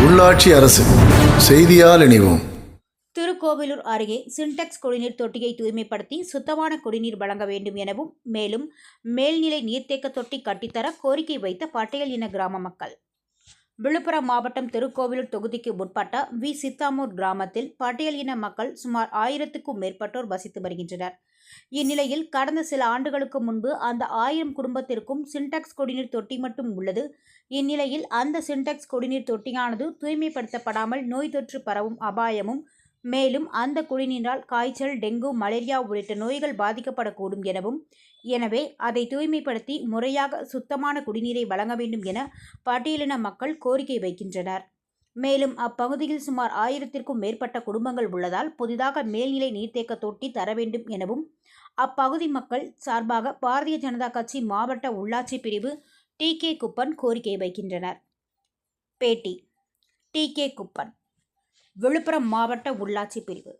உள்ளாட்சி அரசு செய்தியால் இணைவோம். திருக்கோவிலூர் அருகே சின்டெக்ஸ் குடிநீர் தொட்டியை தூய்மைப்படுத்தி சுத்தமான குடிநீர் வழங்க வேண்டும் எனவும் மேலும் மேல்நிலை நீர்த்தேக்க தொட்டி கட்டித்தர கோரிக்கை வைத்த பட்டியல் இன கிராம மக்கள். விழுப்புரம் மாவட்டம் திருக்கோவிலூர் தொகுதிக்கு உட்பட்ட வி. சித்தாமூர் கிராமத்தில் பட்டியல் இன மக்கள் சுமார் 1000க்கும் மேற்பட்டோர் வசித்து வருகின்றனர். இந்நிலையில் கடந்த சில ஆண்டுகளுக்கு முன்பு அந்த 1000 குடும்பத்திற்கும் சின்டெக்ஸ் குடிநீர் தொட்டி மட்டும் உள்ளது. இந்நிலையில் அந்த சின்டெக்ஸ் குடிநீர் தொட்டியானது தூய்மைப்படுத்தப்படாமல் நோய் தொற்று பரவும் அபாயமும் மேலும் அந்த குடிநீரால் காய்ச்சல், டெங்கு, மலேரியா உள்ளிட்ட நோய்கள் பாதிக்கப்படக்கூடும் எனவே அதை தூய்மைப்படுத்தி முறையாக சுத்தமான குடிநீரை வழங்க வேண்டும் என பட்டியலின மக்கள் கோரிக்கை வைக்கின்றனர். மேலும் அப்பகுதியில் சுமார் 1000க்கும் மேற்பட்ட குடும்பங்கள் உள்ளதால் புதிதாக மேல்நிலை நீர்த்தேக்க தொட்டி தர வேண்டும் எனவும் அப்பகுதி மக்கள் சார்பாக பாரதிய ஜனதா கட்சி மாவட்ட உள்ளாட்சி பிரிவு டி. குப்பன் கோரிக்கை வைக்கின்றனர். பேட்டி டி. குப்பன், விழுப்புரம் மாவட்ட உள்ளாட்சி பிரிவு.